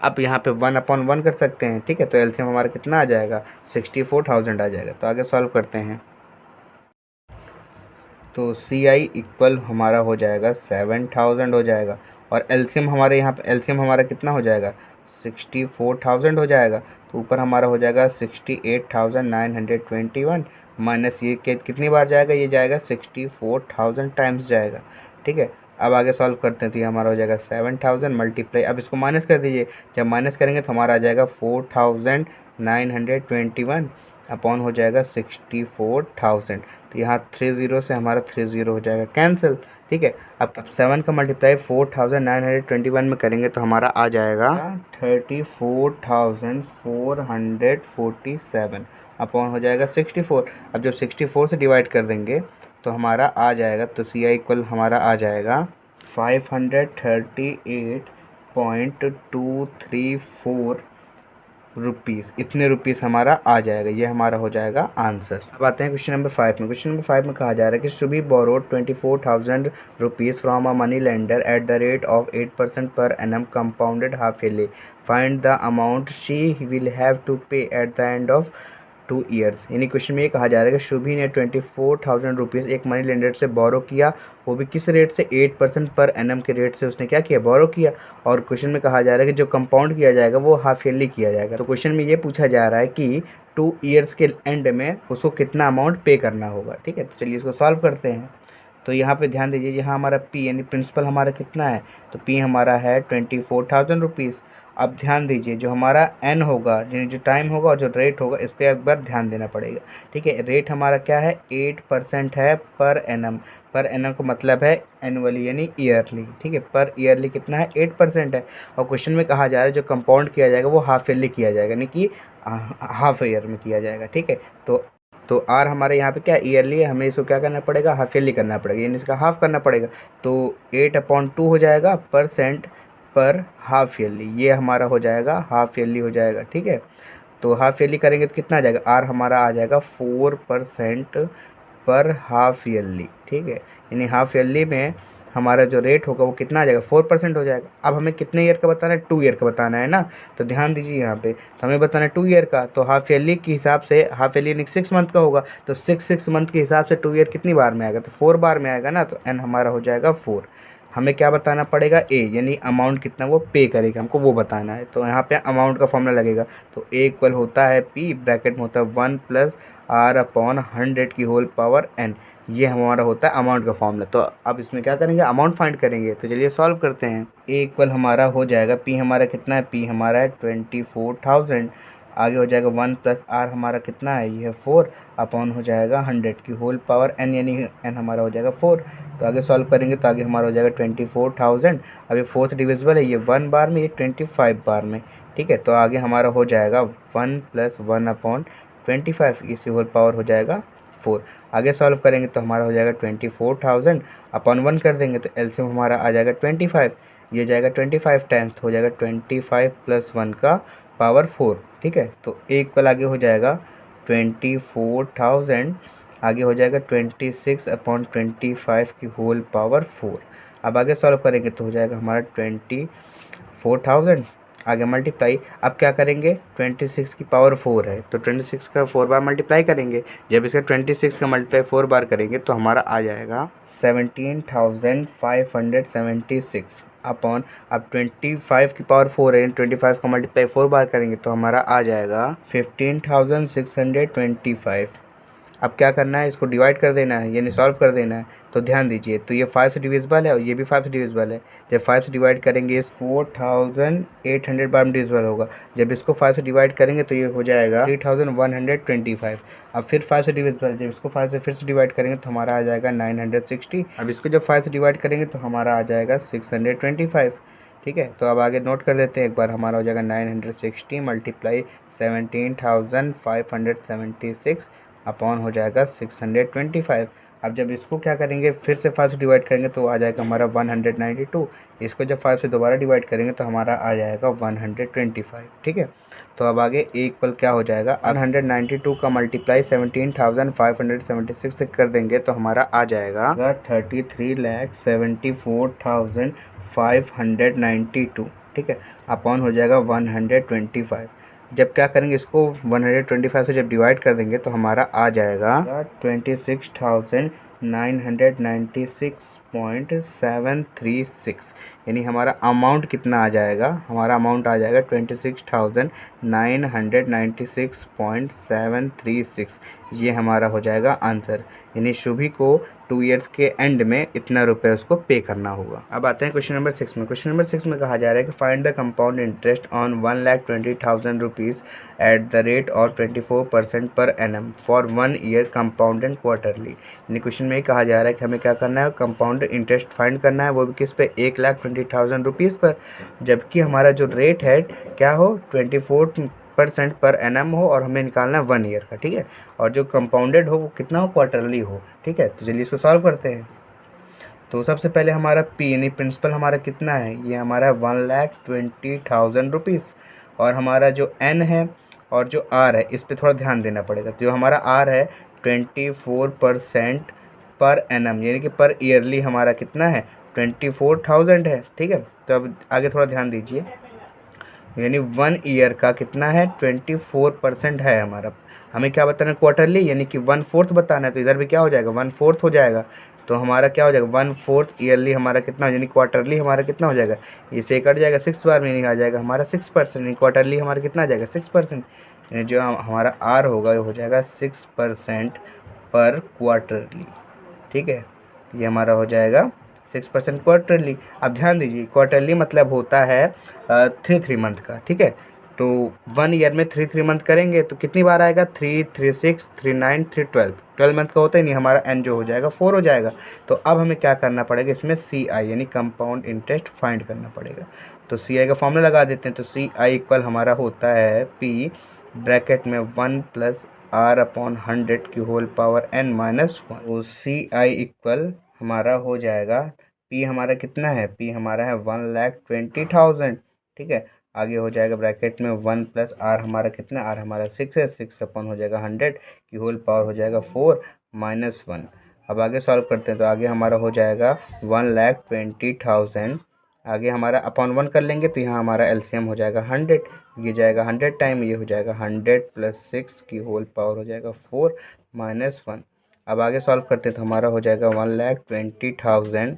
अब यहाँ पे 1/1 कर सकते हैं। ठीक है, तो एलसीएम हमारा कितना आ जाएगा, 64,000 आ जाएगा। तो आगे सॉल्व करते हैं। तो सी आई इक्वल हमारा हो जाएगा 7000 हो जाएगा, और एलसीएम हमारे यहाँ पे एलसीएम हमारा कितना हो जाएगा, 64,000 हो जाएगा। तो ऊपर हमारा हो जाएगा 68,921 माइनस ये कितनी बार जाएगा, ये जाएगा 64,000 टाइम्स जाएगा। ठीक है, अब आगे सॉल्व करते हैं। तो ये हमारा हो जाएगा 7000 मल्टीप्लाई, अब इसको माइनस कर दीजिए। जब माइनस करेंगे तो हमारा आ जाएगा 4921 अपॉन हो जाएगा 64,000। तो यहाँ 30 से हमारा 30 हो जाएगा कैंसिल। ठीक है, अब 7 का मल्टीप्लाई 4921 में करेंगे तो हमारा आ जाएगा 34,447 अपॉन हो जाएगा 64। अब जब 64 से डिवाइड कर देंगे तो हमारा आ जाएगा, तो सी आई इक्वल हमारा आ जाएगा 538.234 रुपीज़। इतने रुपीज़ हमारा आ जाएगा, ये हमारा हो जाएगा आंसर। अब आते हैं क्वेश्चन नंबर 5 में। क्वेश्चन नंबर 5 में कहा जा रहा है कि Shubhi borrowed 24,000 rupees from a money lender at the rate of 8% per annum compounded half yearly. Find the amount she will have to pay at the end of 2 years. यानी question में ये कहा जा रहा है कि शुभी ने 24,000 रुपीज़ एक मनी लेंडर से बोरो किया, वो भी किस रेट से, 8% पर एनम के रेट से उसने क्या किया, बोरो किया। और क्वेश्चन में कहा जा रहा है कि जो कंपाउंड किया जाएगा वो हाफ ईयरली किया जाएगा। तो क्वेश्चन में ये पूछा जा रहा है कि 2 ईयर्स के एंड में उसको कितना अमाउंट पे करना होगा। ठीक है, तो चलिए इसको सॉल्व करते हैं। तो यहाँ पे ध्यान दीजिए, यहाँ हमारा पी यानी प्रिंसिपल हमारा कितना है, तो पी हमारा है 24,000 रुपीज़। अब ध्यान दीजिए जो हमारा एन होगा, यानी जो टाइम होगा और जो रेट होगा, इस पर एक बार ध्यान देना पड़ेगा। ठीक है, रेट हमारा क्या है, 8% है पर एनम। पर एनम का मतलब है एनुअली यानी ईयरली। ठीक है, पर ईयरली कितना है, 8% है। और क्वेश्चन में कहा जा रहा है जो कंपाउंड किया जाएगा वो हाफ ईयरली किया जाएगा, यानी कि हाफ ईयर में किया जाएगा। ठीक है, तो आर हमारे यहाँ पे क्या ईयरली है, हमें इसको क्या करना पड़ेगा, हाफ ईयरली करना पड़ेगा, यानी इसका हाफ करना पड़ेगा। तो 8/2 हो जाएगा परसेंट पर हाफ ईयरली, ये हमारा हो जाएगा हाफ ईयरली हो जाएगा। ठीक है, तो हाफ ईयरली करेंगे तो कितना आ जाएगा, आर हमारा आ जाएगा 4% पर हाफ ईयरली। ठीक है, यानी हाफ ईयरली में हमारा जो रेट होगा वो कितना आ जाएगा, 4% हो जाएगा। अब हमें कितने ईयर का बताना है, 2 ईयर का बताना है ना। तो ध्यान दीजिए यहाँ पे, तो हमें बताना है 2 ईयर का। तो हाफ ईयरली के हिसाब से, हाफ ईयरली यानी 6 मंथ का होगा, तो 6 मंथ के हिसाब से 2 ईयर कितनी बार में आएगा, तो 4 बार में आएगा ना। तो एन हमारा हो जाएगा 4। हमें क्या बताना पड़ेगा, ए यानी अमाउंट कितना वो पे करेगा, हमको वो बताना है। तो यहाँ पे अमाउंट का फॉर्मूला लगेगा। तो ए इक्वल होता है पी, ब्रैकेट में होता है 1 + r/100 की होल पावर n। ये हमारा होता है अमाउंट का फॉर्मूला। तो अब इसमें क्या करेंगे, अमाउंट फाइंड करेंगे। तो चलिए सॉल्व करते हैं। ए इक्वल हमारा हो जाएगा, पी हमारा कितना है, पी हमारा है 24,000 आगे हो जाएगा 1 प्लस आर हमारा कितना है, ये है 4 अपॉन हो जाएगा 100 की होल पावर n, यानी n हमारा हो जाएगा 4। तो आगे सॉल्व करेंगे तो आगे हमारा हो जाएगा 24,000। अब ये 4th डिविजिबल है, ये 1 बार में, ये 25 बार में, ठीक है। तो आगे हमारा हो जाएगा 1 प्लस 1 अपॉन 25, इसी होल पावर हो जाएगा 4। आगे सॉल्व करेंगे तो हमारा हो जाएगा 24,000 अपॉन 1 कर देंगे तो एलसीएम हमारा आ जाएगा 25, ये जाएगा 25 टाइम्स, तो हो जाएगा 25 प्लस 1 का पावर 4, ठीक है। तो एक कल आगे हो जाएगा 24,000, आगे हो जाएगा 26 अपॉन 25 की होल पावर 4। अब आगे सॉल्व करेंगे तो हो जाएगा हमारा 24,000, आगे मल्टीप्लाई। अब क्या करेंगे, 26 की पावर 4 है तो 26 का 4 बार मल्टीप्लाई करेंगे। जब इसका 26 का मल्टीप्लाई 4 बार करेंगे तो हमारा आ जाएगा 17,576 अपॉन, अब 25 की पावर 4 है, 25 का मल्टीप्लाई 4 बार करेंगे तो हमारा आ जाएगा 15,625। अब क्या करना है, इसको डिवाइड कर देना है, यानी सॉल्व कर देना है। तो ध्यान दीजिए, तो ये 5 से डिविजिबल है और ये भी 5 से डिविजिबल है। जब 5 से डिवाइड करेंगे इस 4,800 बार में डिविजिबल होगा। जब इसको 5 से डिवाइड करेंगे तो ये हो जाएगा 3,125। अब फिर 5 से डिविजिबल, जब इसको 5 से फिर से डिवाइड करेंगे तो हमारा आ जाएगा 960। अब इसको जब 5 से डिवाइड करेंगे तो हमारा आ जाएगा 625, ठीक है। तो अब आगे नोट कर देते हैं एक बार, हमारा हो जाएगा 960 मल्टीप्लाई 17,576 अपॉन हो जाएगा 625। अब जब इसको क्या करेंगे, फिर से 5 से डिवाइड करेंगे तो आ जाएगा हमारा 192। इसको जब 5 से दोबारा डिवाइड करेंगे तो हमारा आ जाएगा 125, ठीक है। तो अब आगे इक्वल क्या हो जाएगा, 192 का मल्टीप्लाई 17,576 से कर देंगे तो हमारा आ जाएगा 33,74,592, ठीक है, अपॉन हो जाएगा 125। जब क्या करेंगे, इसको 125 से जब डिवाइड कर देंगे तो हमारा आ जाएगा 26,996.736, यानी हमारा अमाउंट कितना आ जाएगा, हमारा अमाउंट आ जाएगा 26,996.736। ये हमारा हो जाएगा आंसर, यानी शुभी को 2 ईयर्स के एंड में इतना रुपए उसको पे करना होगा। अब आते हैं क्वेश्चन नंबर 6 में। क्वेश्चन नंबर 6 में कहा जा रहा है कि find the compound interest on 1,20,000 rupees eight the rate और 24% per annum for 1 year compound quarterly. यानी क्वेश्चन में कहा जा रहा है कि हमें क्या करना है, कंपाउंड इंटरेस्ट फाइंड करना है, वो भी किस पे, 1,20,000 रुपीज़ पर, जबकि हमारा जो रेट है क्या हो, 24% पर एनम हो और हमें निकालना है 1 ईयर का, ठीक है। और जो कंपाउंडेड हो वो कितना हो, क्वार्टरली हो, ठीक है। तो चलिए इसको सॉल्व करते हैं। तो सबसे पहले हमारा पी यानी प्रिंसिपल हमारा कितना है, ये हमारा है 1,20,000 रुपीज़, और हमारा जो एन है और जो आर है इस पर थोड़ा ध्यान देना पड़ेगा। तो जो हमारा आर है 24% पर एनम, यानी कि पर ईयरली हमारा कितना है, 24,000 है, ठीक है। तो अब आगे थोड़ा ध्यान दीजिए, यानी 1 ईयर का कितना है, 24% है हमारा। हमें क्या बताना है, क्वार्टरली, यानी कि 1/4 बताना है। तो इधर भी क्या हो जाएगा, 1/4 हो जाएगा। तो हमारा क्या हो जाएगा, 1/4 ईयरली हमारा कितना, यानी क्वार्टरली हमारा कितना हो जाएगा, इसे कट जाएगा 6 बार में, नहीं आ जाएगा हमारा 6%, यानी क्वार्टरली हमारा कितना आ जाएगा 6%, यानी जो हमारा आर होगा वो हो जाएगा 6% पर क्वार्टरली, ठीक है। ये हमारा हो जाएगा 6% क्वार्टरली। अब ध्यान दीजिए, क्वार्टरली मतलब होता है 3 मंथ का, ठीक है। तो 1 ईयर में 3 मंथ करेंगे तो कितनी बार आएगा, 3, 3, 6, 3, 9, 3, 12 मंथ का होता ही नहीं, हमारा एन जो हो जाएगा 4 हो जाएगा। तो अब हमें क्या करना पड़ेगा, इसमें सी आई यानी कंपाउंड इंटरेस्ट फाइंड करना पड़ेगा। तो सी आई का फॉर्मूला लगा देते हैं। तो सी आई इक्वल हमारा होता है पी ब्रैकेट में 1 प्लस आर अपॉन 100 की होल पावर n माइनस 1। तो सी आई इक्वल हमारा हो जाएगा, पी हमारा कितना है, पी हमारा है 1,20,000, ठीक है। आगे हो जाएगा ब्रैकेट में 1 प्लस आर हमारा कितना, आर हमारा 6 है, 6 अपॉन हो जाएगा 100 की होल पावर हो जाएगा 4 माइनस 1। अब आगे सॉल्व करते हैं तो आगे हमारा हो जाएगा 1,20,000, आगे हमारा अपॉन 1 कर लेंगे तो यहाँ हमारा एलसीएम हो जाएगा 100, ये जाएगा 100 टाइम, ये हो जाएगा 100 प्लस 6 की होल पावर हो जाएगा 4 माइनस 1। अब आगे सॉल्व करते हैं तो हमारा हो जाएगा 1,20,000,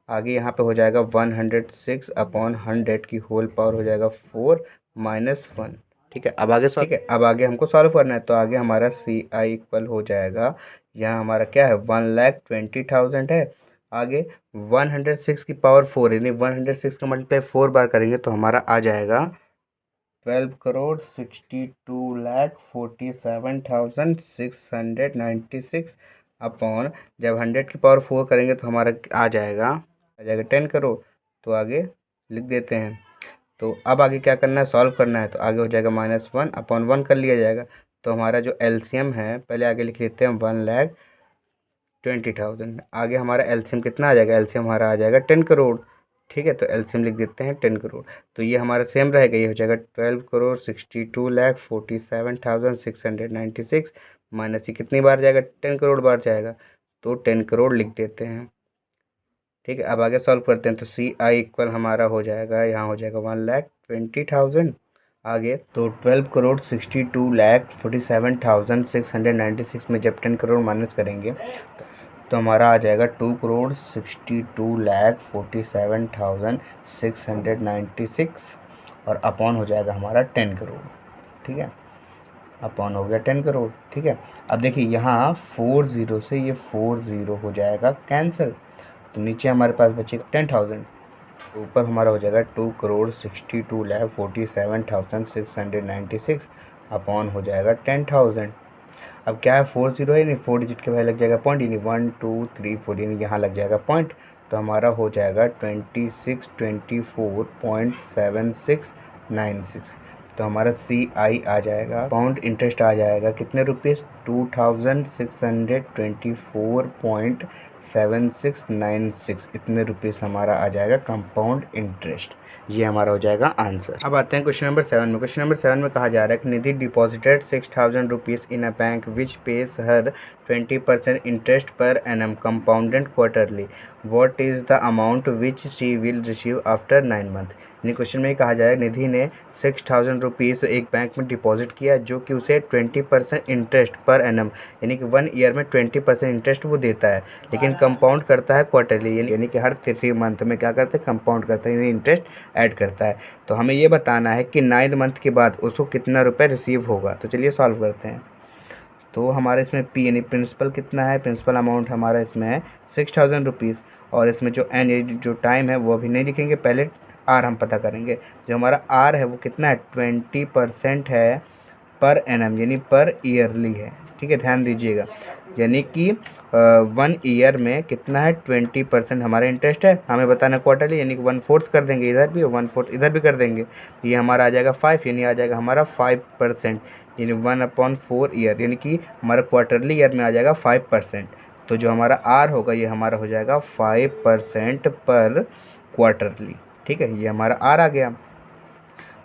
आगे यहाँ पे हो जाएगा 106 अपॉन 100 की होल पावर हो जाएगा 4 माइनस 1, ठीक है। अब आगे ठीक है, अब आगे हमको सॉल्व करना है। तो आगे हमारा सी आई इक्वल हो जाएगा, यहाँ हमारा क्या है, 1,20,000 है, आगे 106 की पावर 4, यानी 106 का मल्टीप्लाई 4 बार करेंगे तो हमारा आ जाएगा 12,62,47,696 अपॉन, जब 100 की पावर 4 करेंगे तो हमारा आ जाएगा 10 करोड़। तो आगे लिख देते हैं। तो अब आगे क्या करना है, सॉल्व करना है। तो आगे हो जाएगा -1 अपॉन 1 कर लिया जाएगा। तो हमारा जो एलसीएम है, पहले आगे लिख लेते हैं 1,20,000। आगे हमारा एलसीएम कितना आ जाएगा, एलसीएम हमारा आ जाएगा 10 करोड़। ठीक है, तो एलसीएम लिख देते हैं 10 करोड़। तो ये हमारा सेम रहेगा, ये हो जाएगा 12,62,47,696 माइनस ये कितनी बार जाएगा, 10 करोड़ बार जाएगा, तो 10 करोड़ लिख देते हैं। ठीक है, अब आगे सॉल्व करते हैं। तो सी आई इक्वल हमारा हो जाएगा, यहाँ हो जाएगा 1,20,000। आगे तो 12,42,47,696 में जब 10 करोड़ माइनस करेंगे तो हमारा आ जाएगा 2,62,47,696 और अपॉन हो जाएगा हमारा 10 करोड़। ठीक है, अपॉन हो गया 10 करोड़। ठीक है, अब देखिए यहाँ 4 0 से ये 4 0 हो जाएगा कैंसिल, तो नीचे हमारे पास बचेगा 10,000। ऊपर हमारा हो जाएगा 2,62,47,696 अपॉन हो जाएगा 10,000। अब क्या है, 4 0 है, नहीं 4 डिजिट के पहले लग जाएगा पॉइंट, यानी 1 2 3 4, यानी यहाँ लग जाएगा पॉइंट। तो हमारा हो जाएगा 2624.7696। तो हमारा सी आई आ जाएगा, पाउंड इंटरेस्ट आ जाएगा कितने रुपीज़, 2624.7696, इतने रुपीज़ हमारा आ जाएगा कंपाउंड इंटरेस्ट। ये हमारा हो जाएगा आंसर। अब आते हैं क्वेश्चन नंबर 7 में। क्वेश्चन नंबर 7 में कहा जा रहा है कि Nidhi deposited 6,000 rupees in a bank which pays her 20% interest per annum compounded quarterly. What is the amount which she will receive after 9 month. यानी क्वेश्चन में ही कहा जा रहा है निधि ने 6,000 रुपीज़ एक बैंक में डिपॉजिट किया जो कि उसे 20% इंटरेस्ट पर एनम, यानी कि 1 ईयर में 20% इंटरेस्ट वो देता है, लेकिन कंपाउंड करता है क्वार्टरली, यानी कि हर 3 मंथ में क्या करता है, कंपाउंड करता है, यानी इंटरेस्ट ऐड करता है। तो हमें ये बताना है कि 9 मंथ के बाद उसको कितना रुपये रिसीव होगा। तो चलिए सॉल्व करते हैं। तो हमारे इसमें पी यानी प्रिंसिपल कितना है, प्रिंसिपल अमाउंट हमारा इसमें है 6,000 रुपीज़, और इसमें जो एन जो टाइम है वो अभी नहीं लिखेंगे, पहले आर हम पता करेंगे। जो हमारा आर है वो कितना है, 20% है पर एनम, यानी पर ईयरली है। ठीक है, ध्यान दीजिएगा, यानी कि 1 ईयर में कितना है, 20% हमारा इंटरेस्ट है, हमें बताना क्वार्टरली, यानी कि 1/4 कर देंगे इधर भी और 1/4 इधर भी कर देंगे। ये हमारा आ जाएगा 5, यानी आ जाएगा हमारा 5%, यानी 1/4 ईयर, यानी कि हमारा क्वार्टरली ईयर में आ जाएगा 5%। तो जो हमारा आर होगा ये हमारा हो जाएगा 5% पर क्वार्टरली। ठीक है, ये हमारा आर आ गया।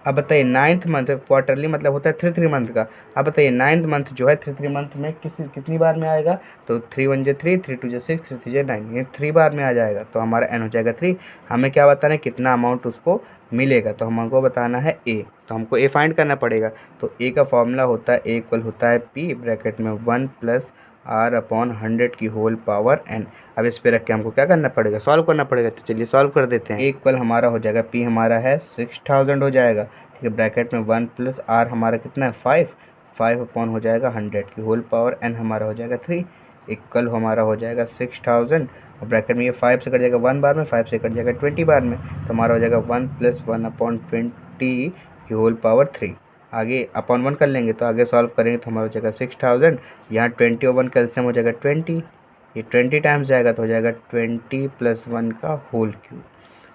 अब बताइए 9th मंथ, क्वार्टरली मतलब होता है 3 मंथ का। अब बताइए 9th मंथ जो है 3 मंथ में कितनी बार में आएगा, तो 3 1 3, 3 2 6, 3 3 9, ये 3 बार में आ जाएगा। तो हमारा एन हो जाएगा 3। हमें क्या बताना है, कितना अमाउंट उसको मिलेगा, तो हमको बताना है ए, तो हमको ए फाइंड करना पड़ेगा। तो ए का फॉर्मूला होता है, ए इक्वल होता है पी ब्रैकेट में 1 + R/100 की होल पावर n। अब इस पे रख के हमको क्या करना पड़ेगा, सॉल्व करना पड़ेगा। तो चलिए सॉल्व कर देते हैं। ए इक्वल हमारा हो जाएगा, पी हमारा है 6,000 हो जाएगा। ठीक है, ब्रैकेट में 1 + R हमारा कितना है 5 अपॉन हो जाएगा 100 की होल पावर n हमारा हो जाएगा 3 इक्वल हमारा हो जाएगा 6,000। और ब्रैकेट में ये 5 से कट जाएगा 1 बार में, 5 से कट जाएगा 20 बार में, तो हमारा हो जाएगा 1 + 1/20 की होल पावर 3। आगे अपॉन 1 कर लेंगे, तो आगे सॉल्व करेंगे तो हमारा हो जाएगा 6,000, यहाँ 20 और 1 कैल्शियम हो जाएगा 20, ये 20 टाइम्स जाएगा तो हो जाएगा 20 + 1 का होल क्यूब।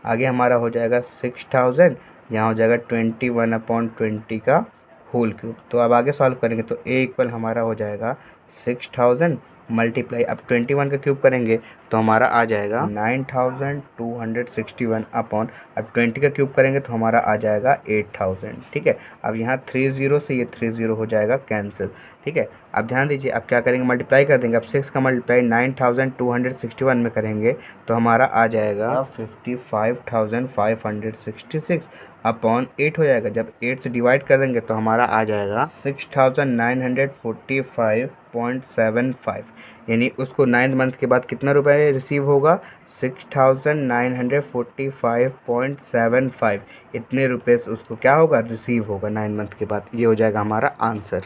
आगे हमारा हो जाएगा 6,000, यहाँ हो जाएगा 21/20 का होल क्यूब। तो अब आगे सॉल्व करेंगे तो ए इक्वल हमारा हो जाएगा 6,000 मल्टीप्लाई, अब 21 का क्यूब करेंगे तो हमारा आ जाएगा 9,261 अपॉन, अब 20 का क्यूब करेंगे तो हमारा आ जाएगा 8,000। ठीक है, अब यहाँ 30 से ये 30 हो जाएगा कैंसिल। ठीक है, अब ध्यान दीजिए, अब क्या करेंगे, मल्टीप्लाई कर देंगे। अब 6 का मल्टीप्लाई 9,261 में करेंगे तो हमारा आ जाएगा 55,566 अपॉन 8 हो जाएगा। जब 8 से डिवाइड कर देंगे तो हमारा आ जाएगा 6,945.75, यानी उसको 9th मंथ के बाद कितना रुपए रिसीव होगा, 6,945.75, इतने रुपए उसको क्या होगा, रिसीव होगा 9 मंथ के बाद। ये हो जाएगा हमारा आंसर।